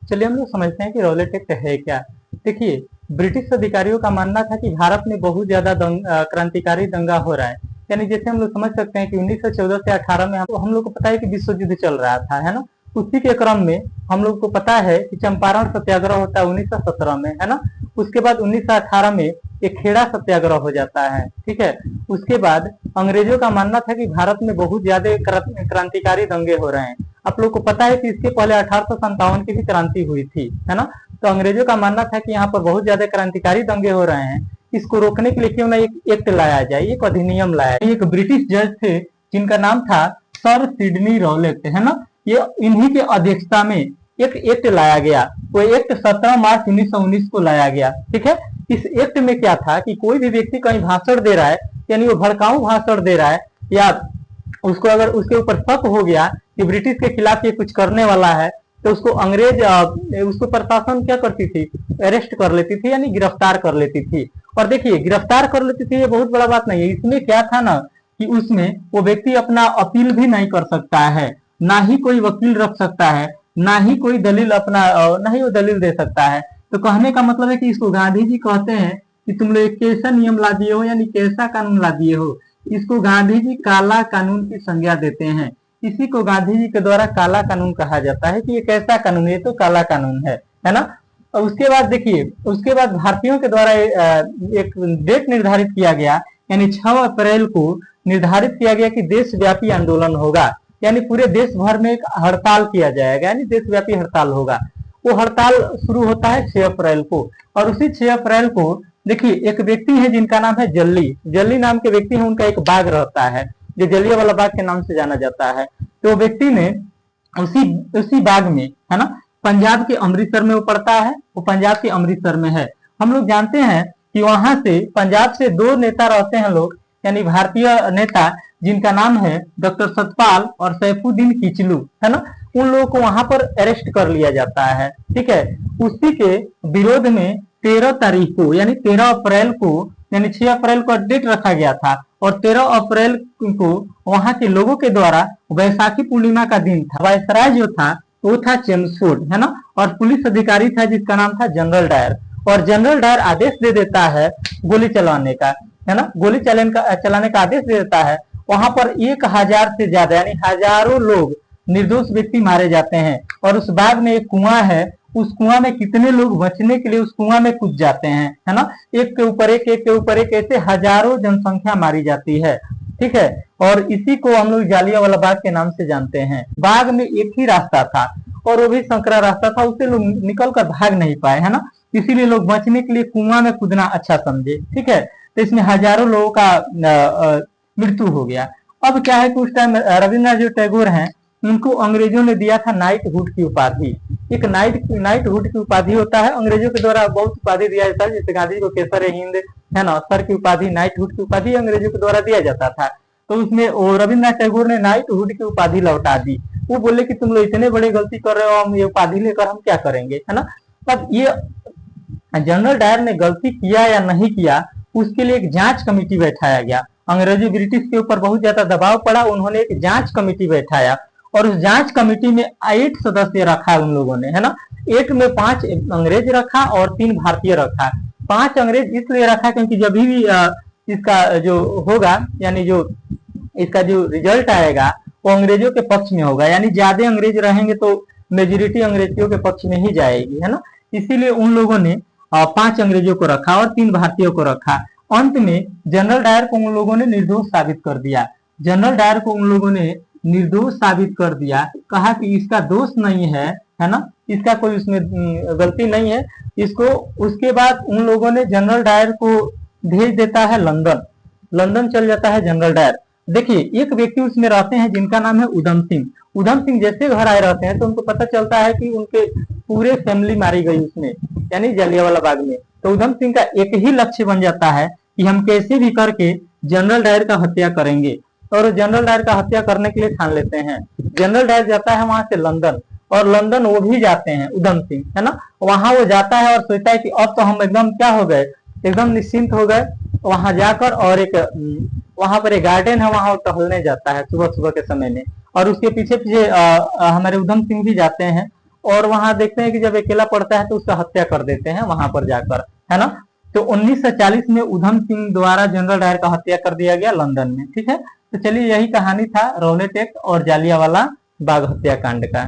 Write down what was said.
चलिए हम लोग समझते हैं कि रॉलेट एक्ट है क्या। देखिए, ब्रिटिश अधिकारियों का मानना था कि भारत में बहुत ज्यादा क्रांतिकारी दंगा हो रहा है। यानी जैसे हम लोग समझ सकते हैं कि 1914 से 18 में हम लोग को पता है कि विश्व युद्ध चल रहा था, है ना। उसी के क्रम में हम लोग को पता है कि चंपारण सत्याग्रह होता है 1917 में, है ना। उसके बाद 1918 में एक खेड़ा सत्याग्रह हो जाता है, ठीक है। उसके बाद अंग्रेजों का मानना था कि भारत में बहुत ज्यादा क्रांतिकारी दंगे हो रहे हैं। आप लोग को पता है कि इसके पहले 1857 की भी क्रांति हुई थी, है ना। तो अंग्रेजों का मानना था कि यहाँ पर बहुत ज्यादा क्रांतिकारी दंगे हो रहे हैं, इसको रोकने के लिए क्यों ना एक एक्ट लाया जाए, एक अधिनियम लाया जाए। एक ब्रिटिश जज थे जिनका नाम था सर सिडनी रॉलेट, है ना। ये इन्हीं के अध्यक्षता में एक एक्ट लाया गया। वो एक्ट 17 मार्च 1919 को लाया गया, ठीक है। इस एक्ट में क्या था कि कोई भी व्यक्ति कहीं भाषण दे रहा है, यानी वो भड़काऊ भाषण दे रहा है, या उसको अगर उसके ऊपर शक हो गया कि ब्रिटिश के खिलाफ ये कुछ करने वाला है, तो उसको उसको प्रशासन क्या करती थी, अरेस्ट कर लेती थी, यानी गिरफ्तार कर लेती थी। और देखिए, गिरफ्तार कर लेती थी ये बहुत बड़ा बात नहीं है। इसमें क्या था ना कि उसमें वो व्यक्ति अपना अपील भी नहीं कर सकता है, ना ही कोई वकील रख सकता है, ना ही कोई दलील ना ही वो दलील दे सकता है। तो कहने का मतलब है कि इसको गांधी जी कहते हैं कि तुम लोग एक कैसा नियम ला दिए हो, यानी कैसा कानून ला दिए हो। इसको गांधी जी काला कानून की संज्ञा देते हैं। इसी को गांधी जी के द्वारा काला कानून कहा जाता है कि ये कैसा कानून है, ये तो काला कानून है ना। और उसके बाद देखिए, उसके बाद भारतीयों के द्वारा एक डेट निर्धारित किया गया, यानी 6 अप्रैल को निर्धारित किया गया कि देशव्यापी आंदोलन होगा, यानी पूरे देश भर में एक हड़ताल किया जाएगा, यानी देशव्यापी हड़ताल होगा। वो हड़ताल शुरू होता है 6 अप्रैल को। और उसी 6 अप्रैल को देखिए, एक व्यक्ति है जिनका नाम है जल्ली। जल्ली नाम के व्यक्ति है, उनका एक बाग रहता है जो जलियांवाला बाग के नाम से जाना जाता है। तो व्यक्ति ने उसी उसी बाग में, है ना, पंजाब के अमृतसर में वो पड़ता है, वो पंजाब के अमृतसर में है। हम लोग जानते हैं कि वहां से पंजाब से 2 नेता रहते हैं लोग, यानी भारतीय नेता, जिनका नाम है डॉक्टर सतपाल और सैफुद्दीन किचलू, है ना। उन लोगों को वहां पर अरेस्ट कर लिया जाता है, ठीक है। उसी के विरोध में 13 तारीख को, यानी 13 अप्रैल को, यानी 6 अप्रैल को डेट रखा गया था, और 13 अप्रैल को वहां के लोगों के द्वारा वैसाखी पूर्णिमा का दिन था। वायसराय जो था वो था चेम्सफोर्ड, है ना। और पुलिस अधिकारी था जिसका नाम था जनरल डायर। और जनरल डायर आदेश दे देता है गोली चलाने का, है ना, गोली चलाने का आदेश दे देता है। वहां पर 1000 से ज्यादा, यानी हजारों लोग, निर्दोष व्यक्ति मारे जाते हैं। और उस बाग में एक कुआं है, उस कुआं में कितने लोग बचने के लिए उस कुआं में कूद जाते हैं, है ना। एक के ऊपर एक, एक के ऊपर एक, ऐसे हजारों जनसंख्या मारी जाती है, ठीक है। और इसी को हम लोग जालियांवाला बाग के नाम से जानते हैं। बाग में एक ही रास्ता था, और वो भी संकरा रास्ता था, उससे लोग निकल कर भाग नहीं पाए, है ना। इसीलिए लोग बचने के लिए कुआं में कूदना अच्छा समझे, ठीक है। तो इसमें हजारों लोगों का मृत्यु हो गया। अब क्या है कि उस टाइम रविन्द्रनाथ जो टैगोर हैं, उनको अंग्रेजों ने दिया था नाइटहुड की उपाधि। एक नाइटहुड की उपाधि होता है, अंग्रेजों के द्वारा बहुत उपाधि दिया जाता है, जैसे गांधी को केसर हिंद, है ना, सर की उपाधि, नाइटहुड की उपाधि अंग्रेजों के द्वारा दिया जाता था। तो उसमें रविन्द्रनाथ टैगोर ने नाइटहुड की उपाधि लौटा दी। वो बोले कि तुम लोग इतने बड़े गलती कर रहे हो, हम ये उपाधि लेकर हम क्या करेंगे, है ना। अब ये जनरल डायर ने गलती किया या नहीं किया, उसके लिए एक जांच कमेटी बैठाया गया। अंग्रेजी ब्रिटिश के ऊपर बहुत ज्यादा दबाव पड़ा, उन्होंने एक जांच कमेटी बैठाया, और उस जांच कमेटी में 8 सदस्य रखा उन लोगों ने, है ना। 8 में 5 अंग्रेज रखा और 3 भारतीय रखा। 5 अंग्रेज इसलिए रखा क्योंकि जब भी इसका जो होगा, यानी जो इसका जो रिजल्ट आएगा वो अंग्रेजों के पक्ष में होगा, यानी ज्यादा अंग्रेज रहेंगे तो मेजोरिटी अंग्रेजियों के पक्ष में ही जाएगी, है ना। इसीलिए उन लोगों ने 5 अंग्रेजों को रखा और 3 भारतीयों को रखा। अंत में जनरल डायर को उन लोगों ने निर्दोष साबित कर दिया। जनरल डायर को उन लोगों ने निर्दोष साबित कर दिया, कहा कि इसका दोष नहीं है ना, इसका कोई उसमें गलती नहीं है इसको। उसके बाद उन लोगों ने जनरल डायर को भेज देता है लंदन। लंदन चल जाता है जनरल डायर। देखिए, एक व्यक्ति उसमें रहते हैं जिनका नाम है उधम सिंह। उधम सिंह जैसे घर आए रहते हैं तो उनको पता चलता है कि उनके पूरे फैमिली मारी गई उसमें, यानी जलियांवाला बाग में। तो उधम सिंह का एक ही लक्ष्य बन जाता है कि हम कैसे भी करके जनरल डायर का हत्या करेंगे, और जनरल डायर का हत्या करने के लिए ठान लेते हैं। जनरल डायर जाता है वहां से लंदन, और लंदन वो भी जाते हैं उधम सिंह, है ना। वहां वो जाता है और सोचता है कि अब तो हम एकदम क्या हो गए, एकदम निश्चिंत हो गए। वहां जाकर और वहां पर एक गार्डन है, वहां टहलने जाता है सुबह सुबह के समय में, और उसके पीछे पीछे हमारे उधम सिंह भी जाते हैं। और वहां देखते हैं कि जब अकेला पड़ता है तो उसका हत्या कर देते हैं वहां पर जाकर, है ना। तो 1940 में उधम सिंह द्वारा जनरल डायर का हत्या कर दिया गया लंदन में, ठीक है। तो चलिए यही कहानी था रौलेट एक्ट और जालियांवाला बाग हत्याकांड का।